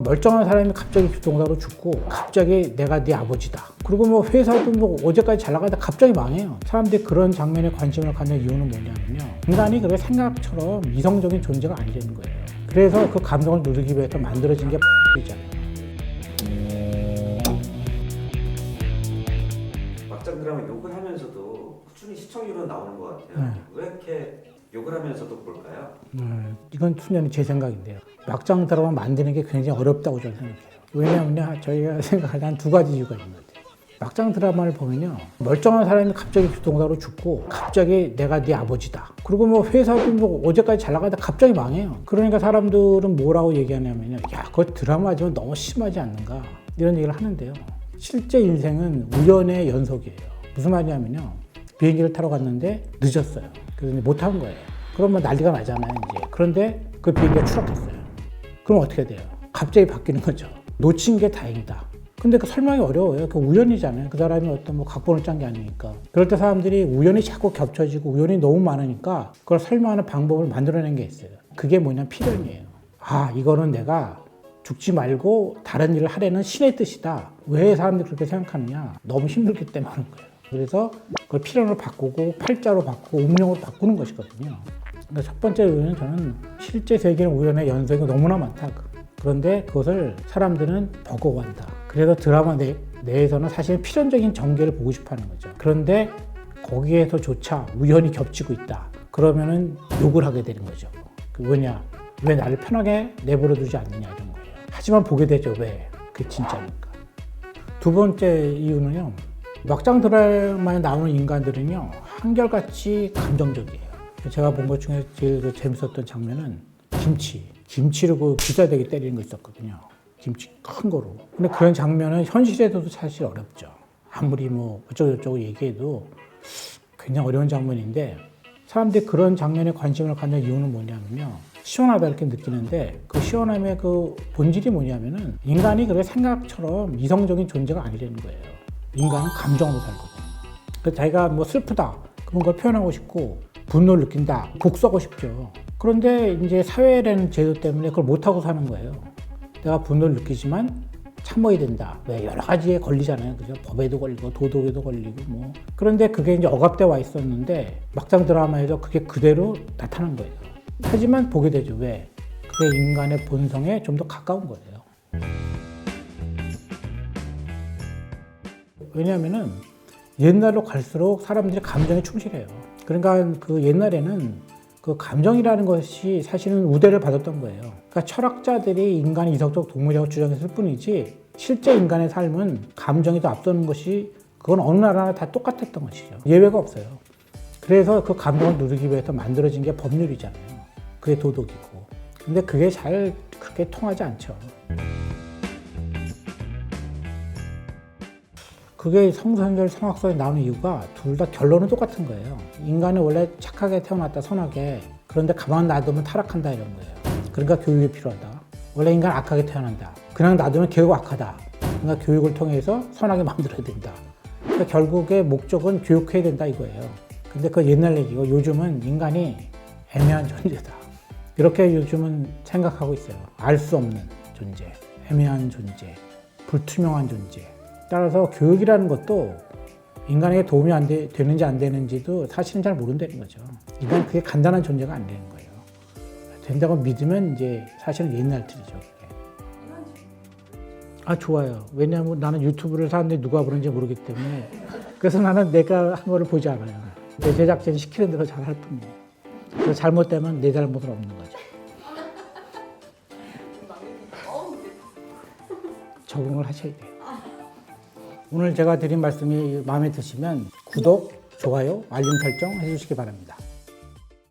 멀쩡한 사람이 갑자기 교통사고로 죽고 갑자기 내가 네 아버지다. 그리고 뭐 회사도 뭐 어제까지 잘 나가다 갑자기 망해요. 사람들이 그런 장면에 관심을 갖는 이유는 뭐냐면요. 인간이 그렇게 생각처럼 이성적인 존재가 아니라는 거예요. 그래서 그 감정을 누르기 위해서 만들어진 게 X잖아요. 막장 드라마 욕을 하면서도 꾸준히 시청률은 나오는 것 같아요. 왜 이렇게 욕을 하면서도 볼까요? 이건 순전히 제 생각인데요. 막장 드라마 만드는 게 굉장히 어렵다고 저는 생각해요. 왜냐하면 저희가 생각하는 한 두 가지 이유가 있는 것 같아요. 막장 드라마를 보면요. 멀쩡한 사람이 갑자기 교통사고로 죽고 갑자기 내가 네 아버지다. 그리고 뭐 회사도 뭐 어제까지 잘 나가다 갑자기 망해요. 그러니까 사람들은 뭐라고 얘기하냐면요. 야, 그거 드라마지만 너무 심하지 않는가. 이런 얘기를 하는데요. 실제 인생은 우연의 연속이에요. 무슨 말이냐면요. 비행기를 타러 갔는데 늦었어요. 그래서 못 탄 거예요. 그러면 난리가 나잖아요, 이제. 그런데 그 비행기가 추락했어요. 그럼 어떻게 돼요? 갑자기 바뀌는 거죠. 놓친 게 다행이다. 근데 그 설명이 어려워요. 그 우연이잖아요. 그 사람이 어떤 뭐 각본을 짠 게 아니니까. 그럴 때 사람들이 우연이 자꾸 겹쳐지고 우연이 너무 많으니까 그걸 설명하는 방법을 만들어낸 게 있어요. 그게 뭐냐면 필연이에요. 아, 이거는 내가 죽지 말고 다른 일을 하려는 신의 뜻이다. 왜 사람들이 그렇게 생각하느냐? 너무 힘들기 때문에 하는 거예요. 그래서 그걸 필연으로 바꾸고 팔자로 바꾸고 운명으로 바꾸는 것이거든요. 그러니까 첫 번째 이유는 저는 실제 세계는 우연의 연속이 너무나 많다. 그런데 그것을 사람들은 버거워한다. 그래서 드라마 내에서는 사실 필연적인 전개를 보고 싶어 하는 거죠. 그런데 거기에서조차 우연히 겹치고 있다. 그러면은 욕을 하게 되는 거죠. 그 뭐냐? 왜 나를 편하게 내버려 두지 않느냐 이런 거예요. 하지만 보게 되죠. 왜? 그게 진짜니까. 두 번째 이유는요. 막장 드라마에 나오는 인간들은요. 한결같이 감정적이에요. 제가 본 것 중에 제일 재밌었던 장면은 김치를 그 기사대기 때리는 거 있었거든요. 김치 큰 거로. 근데 그런 장면은 현실에서도 사실 어렵죠. 아무리 뭐 어쩌고저쩌고 얘기해도 굉장히 어려운 장면인데 사람들이 그런 장면에 관심을 갖는 이유는 뭐냐면요. 시원하다 이렇게 느끼는데 그 시원함의 그 본질이 뭐냐면은 인간이 그렇게 생각처럼 이성적인 존재가 아니라는 거예요. 인간은 감정으로 살거든요. 그래서 자기가 뭐 슬프다. 그런 걸 표현하고 싶고 분노를 느낀다. 복수하고 싶죠. 그런데 이제 사회라는 제도 때문에 그걸 못하고 사는 거예요. 내가 분노를 느끼지만 참아야 된다. 왜 여러 가지에 걸리잖아요. 그죠? 법에도 걸리고 도덕에도 걸리고 뭐. 그런데 그게 이제 억압돼 와 있었는데 막장 드라마에서 그게 그대로 나타난 거예요. 하지만 보게 되죠. 왜? 그게 인간의 본성에 좀 더 가까운 거예요. 왜냐하면은 옛날로 갈수록 사람들이 감정에 충실해요. 그러니까 그 옛날에는 그 감정이라는 것이 사실은 우대를 받았던 거예요. 그러니까 철학자들이 인간이 이성적 동물이라고 주장했을 뿐이지 실제 인간의 삶은 감정이 더 앞서는 것이 그건 어느 나라나 다 똑같았던 것이죠. 예외가 없어요. 그래서 그 감정을 누르기 위해서 만들어진 게 법률이잖아요. 그게 도덕이고. 근데 그게 잘 그렇게 통하지 않죠. 그게 성선설 성악설에 나오는 이유가 둘 다 결론은 똑같은 거예요. 인간은 원래 착하게 태어났다, 선하게. 그런데 가만 놔두면 타락한다 이런 거예요. 그러니까 교육이 필요하다. 원래 인간은 악하게 태어난다. 그냥 놔두면 결국 악하다. 그러니까 교육을 통해서 선하게 만들어야 된다. 그러니까 결국의 목적은 교육해야 된다 이거예요. 근데 그 옛날 얘기고 요즘은 인간이 애매한 존재다. 이렇게 요즘은 생각하고 있어요. 알 수 없는 존재, 애매한 존재, 불투명한 존재. 따라서 교육이라는 것도 인간에게 도움이 되는지 안 되는지도 사실은 잘 모른다는 거죠. 인간은 그게 간단한 존재가 안 되는 거예요. 된다고 믿으면 이제 사실은 옛날 틀이죠. 그게. 아, 좋아요. 왜냐하면 나는 유튜브를 사는데 누가 보는지 모르기 때문에 그래서 나는 내가 한 거를 보지 않아요. 내 제작진이 시키는 대로 잘 할 뿐이에요. 그래서 잘못되면 내 잘못은 없는 거죠. 적응을 하셔야 돼요. 오늘 제가 드린 말씀이 마음에 드시면 구독, 좋아요, 알림 설정 해주시기 바랍니다.